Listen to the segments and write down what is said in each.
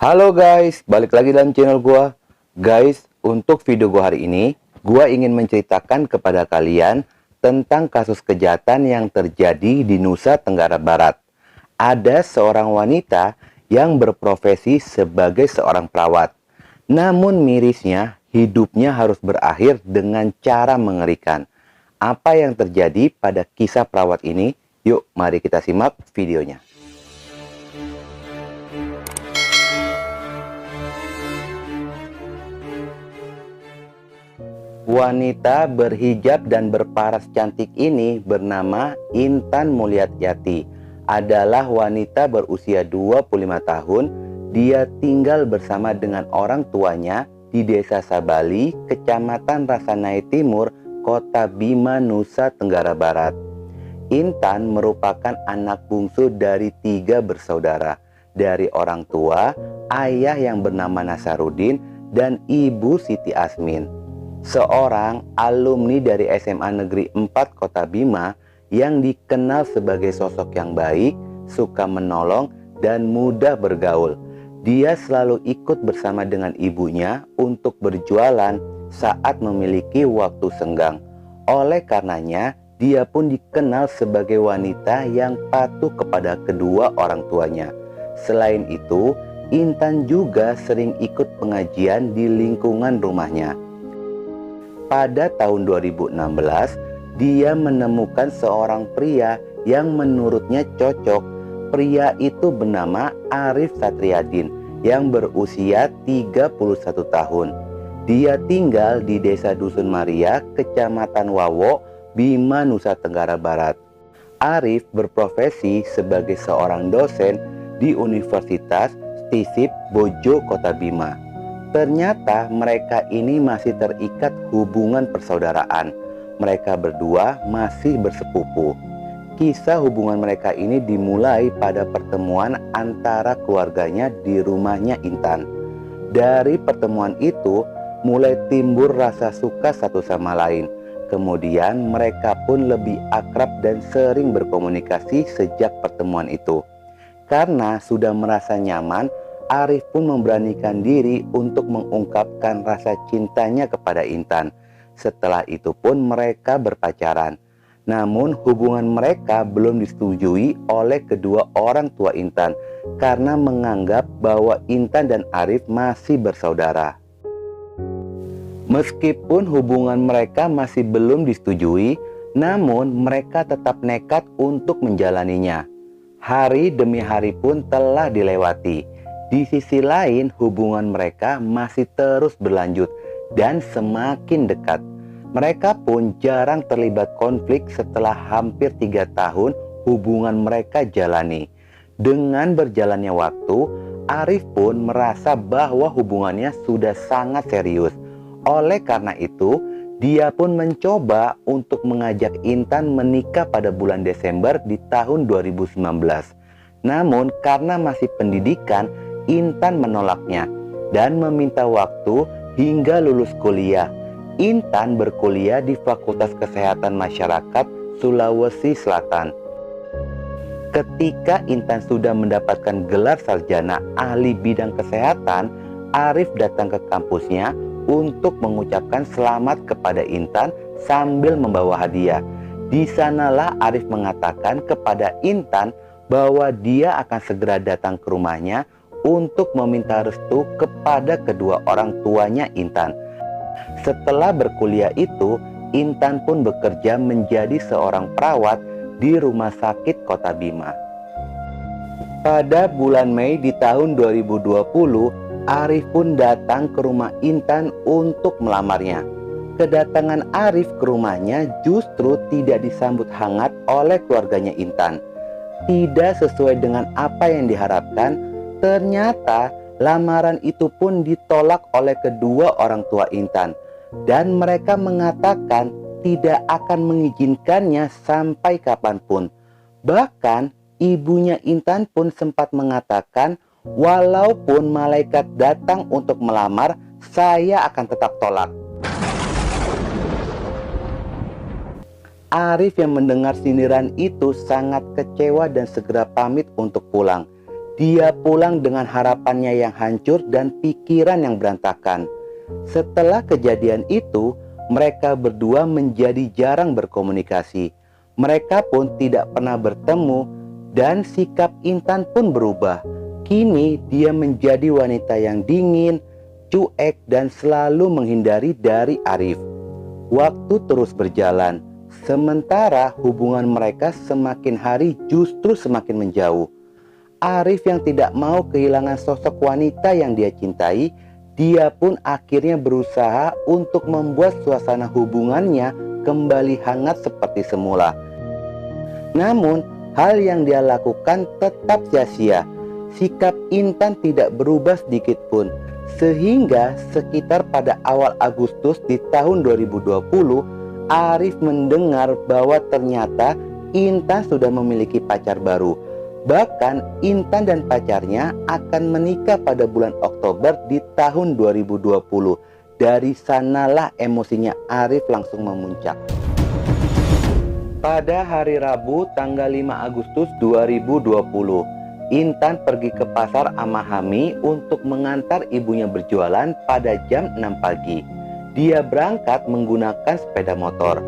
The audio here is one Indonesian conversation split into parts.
Halo guys, balik lagi dalam channel gua. Guys, untuk video gua hari ini, gua ingin menceritakan kepada kalian tentang kasus kejahatan yang terjadi di Nusa Tenggara Barat. Ada seorang wanita yang berprofesi sebagai seorang perawat. Namun mirisnya, hidupnya harus berakhir dengan cara mengerikan. Apa yang terjadi pada kisah perawat ini? Yuk, mari kita simak videonya. Wanita berhijab dan berparas cantik ini bernama Intan Mulyati. Adalah wanita berusia 25 tahun. Dia tinggal bersama dengan orang tuanya di Desa Sabali, Kecamatan Rasanai Timur, Kota Bima, Nusa Tenggara Barat. Intan merupakan anak bungsu dari 3 bersaudara. Dari orang tua, ayah yang bernama Nasarudin, dan ibu Siti Asmin. Seorang alumni dari SMA Negeri 4 Kota Bima yang dikenal sebagai sosok yang baik, suka menolong, dan mudah bergaul. Dia selalu ikut bersama dengan ibunya untuk berjualan saat memiliki waktu senggang. Oleh karenanya, dia pun dikenal sebagai wanita yang patuh kepada kedua orang tuanya. Selain itu, Intan juga sering ikut pengajian di lingkungan rumahnya. Pada tahun 2016, dia menemukan seorang pria yang menurutnya cocok. Pria itu bernama Arif Satriadin yang berusia 31 tahun. Dia tinggal di Desa Dusun Maria, Kecamatan Wawo, Bima, Nusa Tenggara Barat. Arif berprofesi sebagai seorang dosen di Universitas Stisip Bojo, Kota Bima. Ternyata mereka ini masih terikat hubungan persaudaraan. Mereka berdua masih bersepupu. Kisah hubungan mereka ini dimulai pada pertemuan antara keluarganya di rumahnya Intan. Dari pertemuan itu, mulai timbul rasa suka satu sama lain. Kemudian mereka pun lebih akrab dan sering berkomunikasi sejak pertemuan itu. Karena sudah merasa nyaman, Arif pun memberanikan diri untuk mengungkapkan rasa cintanya kepada Intan. Setelah itu pun mereka berpacaran. Namun hubungan mereka belum disetujui oleh kedua orang tua Intan karena menganggap bahwa Intan dan Arif masih bersaudara. Meskipun hubungan mereka masih belum disetujui, namun mereka tetap nekat untuk menjalaninya. Hari demi hari pun telah dilewati. Di sisi lain, hubungan mereka masih terus berlanjut dan semakin dekat. Mereka pun jarang terlibat konflik setelah hampir 3 tahun hubungan mereka jalani. Dengan berjalannya waktu, Arif pun merasa bahwa hubungannya sudah sangat serius. Oleh karena itu, dia pun mencoba untuk mengajak Intan menikah pada bulan Desember di tahun 2019. Namun karena masih pendidikan, Intan menolaknya dan meminta waktu hingga lulus kuliah. Intan berkuliah di Fakultas Kesehatan Masyarakat Sulawesi Selatan. Ketika Intan sudah mendapatkan gelar sarjana ahli bidang kesehatan, Arif datang ke kampusnya untuk mengucapkan selamat kepada Intan sambil membawa hadiah. Di sanalah Arif mengatakan kepada Intan bahwa dia akan segera datang ke rumahnya untuk meminta restu kepada kedua orang tuanya Intan. Setelah berkuliah itu, Intan pun bekerja menjadi seorang perawat di rumah sakit Kota Bima. Pada bulan Mei di tahun 2020, Arif pun datang ke rumah Intan untuk melamarnya. Kedatangan Arif ke rumahnya justru tidak disambut hangat oleh keluarganya Intan. Tidak sesuai dengan apa yang diharapkan. Ternyata lamaran itu pun ditolak oleh kedua orang tua Intan dan mereka mengatakan tidak akan mengizinkannya sampai kapanpun. Bahkan ibunya Intan pun sempat mengatakan, walaupun malaikat datang untuk melamar, saya akan tetap tolak. Arif yang mendengar sindiran itu sangat kecewa dan segera pamit untuk pulang. dia pulang dengan harapannya yang hancur dan pikiran yang berantakan. Setelah kejadian itu, mereka berdua menjadi jarang berkomunikasi. Mereka pun tidak pernah bertemu dan sikap Intan pun berubah. Kini dia menjadi wanita yang dingin, cuek dan selalu menghindari dari Arif. Waktu terus berjalan, sementara hubungan mereka semakin hari justru semakin menjauh. Arif yang tidak mau kehilangan sosok wanita yang dia cintai, dia pun akhirnya berusaha untuk membuat suasana hubungannya kembali hangat seperti semula. Namun, hal yang dia lakukan tetap sia-sia. Sikap Intan tidak berubah sedikit pun, sehingga sekitar pada awal Agustus di tahun 2020, Arif mendengar bahwa ternyata Intan sudah memiliki pacar baru. Bahkan Intan dan pacarnya akan menikah pada bulan Oktober di tahun 2020. Dari sanalah emosinya Arif langsung memuncak. Pada hari Rabu tanggal 5 Agustus 2020, Intan pergi ke pasar Amahami untuk mengantar ibunya berjualan pada jam 6 pagi. Dia berangkat menggunakan sepeda motor.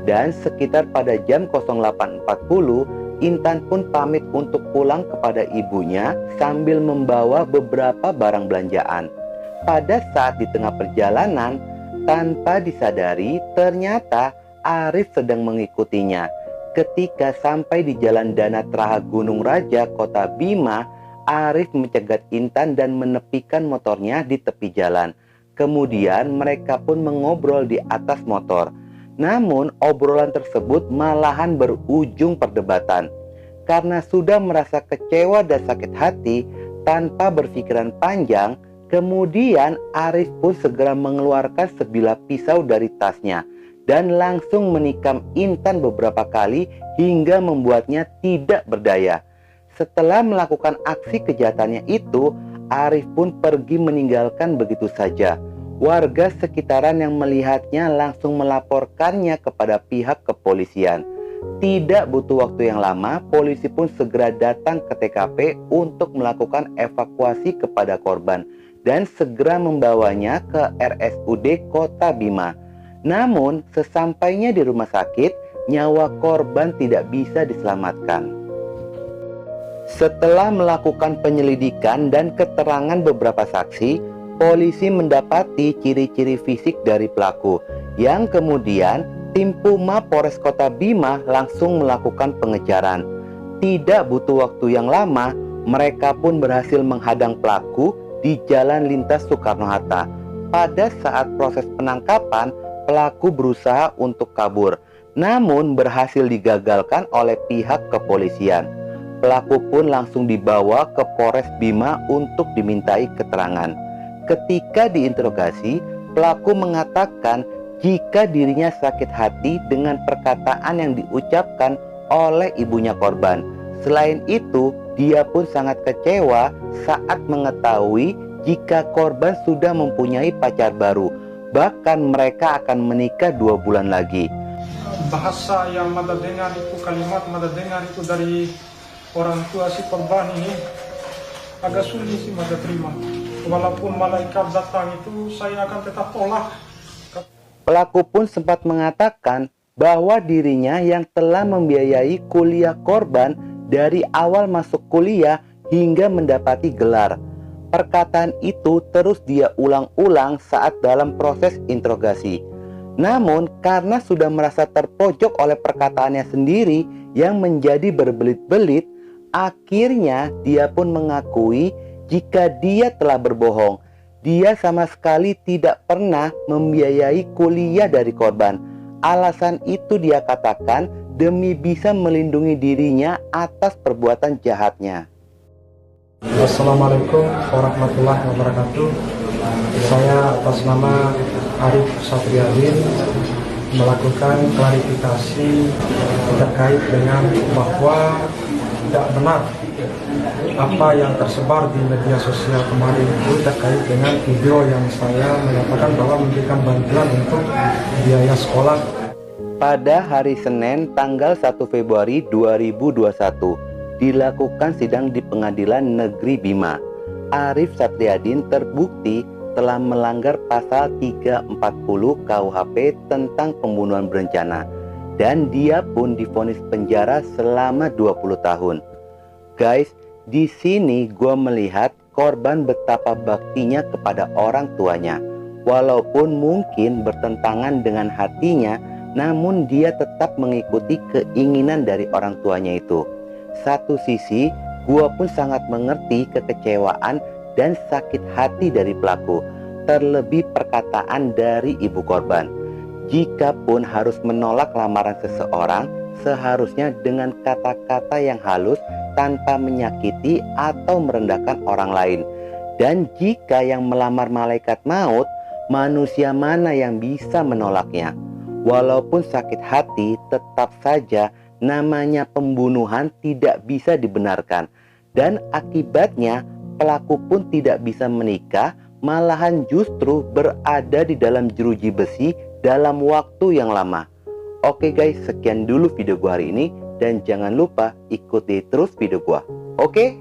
Dan sekitar pada jam 08.40, Intan pun pamit untuk pulang kepada ibunya sambil membawa beberapa barang belanjaan. Pada saat di tengah perjalanan, tanpa disadari ternyata Arif sedang mengikutinya. Ketika sampai di Jalan Danatraha Gunung Raja, Kota Bima, Arif mencegat Intan dan menepikan motornya di tepi jalan. Kemudian mereka pun mengobrol di atas motor. Namun obrolan tersebut malahan berujung perdebatan. Karena sudah merasa kecewa dan sakit hati, tanpa berpikiran panjang, kemudian Arif pun segera mengeluarkan sebilah pisau dari tasnya dan langsung menikam Intan beberapa kali hingga membuatnya tidak berdaya. Setelah melakukan aksi kejahatannya itu, Arif pun pergi meninggalkan begitu saja. Warga sekitaran yang melihatnya langsung melaporkannya kepada pihak kepolisian. Tidak butuh waktu yang lama, polisi pun segera datang ke TKP untuk melakukan evakuasi kepada korban dan segera membawanya ke RSUD Kota Bima. Namun, sesampainya di rumah sakit, nyawa korban tidak bisa diselamatkan. Setelah melakukan penyelidikan dan keterangan beberapa saksi, polisi mendapati ciri-ciri fisik dari pelaku, yang kemudian tim Puma Polres Kota Bima langsung melakukan pengejaran. Tidak butuh waktu yang lama, mereka pun berhasil menghadang pelaku di Jalan Lintas Soekarno-Hatta. Pada saat proses penangkapan, pelaku berusaha untuk kabur, namun berhasil digagalkan oleh pihak kepolisian. Pelaku pun langsung dibawa ke Polres Bima untuk dimintai keterangan. Ketika diinterogasi, pelaku mengatakan jika dirinya sakit hati dengan perkataan yang diucapkan oleh ibunya korban. Selain itu, dia pun sangat kecewa saat mengetahui jika korban sudah mempunyai pacar baru. Bahkan mereka akan menikah 2 bulan lagi. Bahasa yang Mada dengar itu, kalimat Mada dengar itu dari orang tua si korban ini agak sulit sih Mada terima. Walaupun malaikat datang itu, saya akan tetap tolak. Pelaku pun sempat mengatakan bahwa dirinya yang telah membiayai kuliah korban dari awal masuk kuliah hingga mendapati gelar. Perkataan itu terus dia ulang-ulang saat dalam proses interogasi. Namun karena sudah merasa terpojok oleh perkataannya sendiri yang menjadi berbelit-belit, akhirnya dia pun mengakui jika dia telah berbohong. Dia sama sekali tidak pernah membiayai kuliah dari korban. Alasan itu dia katakan demi bisa melindungi dirinya atas perbuatan jahatnya. Assalamualaikum warahmatullahi wabarakatuh. Saya atas nama Arif Satriadin melakukan klarifikasi terkait dengan bahwa tidak benar apa yang tersebar di media sosial kemarin itu terkait dengan video yang saya menyatakan bahwa memberikan bantuan untuk biaya sekolah. Pada hari Senin tanggal 1 Februari 2021, dilakukan sidang di Pengadilan Negeri Bima. Arif Satriadin terbukti telah melanggar pasal 340 KUHP tentang pembunuhan berencana, dan dia pun divonis penjara selama 20 tahun. Guys, di sini gue melihat korban betapa baktinya kepada orang tuanya. Walaupun mungkin bertentangan dengan hatinya, namun dia tetap mengikuti keinginan dari orang tuanya itu. Satu sisi, gue pun sangat mengerti kekecewaan dan sakit hati dari pelaku, terlebih perkataan dari ibu korban. Jikapun harus menolak lamaran seseorang, seharusnya dengan kata-kata yang halus tanpa menyakiti atau merendahkan orang lain. Dan jika yang melamar malaikat maut, manusia mana yang bisa menolaknya? Walaupun sakit hati, tetap saja namanya pembunuhan tidak bisa dibenarkan. Dan akibatnya pelaku pun tidak bisa menikah, malahan justru berada di dalam jeruji besi dalam waktu yang lama. Oke guys, sekian dulu video gua hari ini, dan jangan lupa ikuti terus video gua. Oke?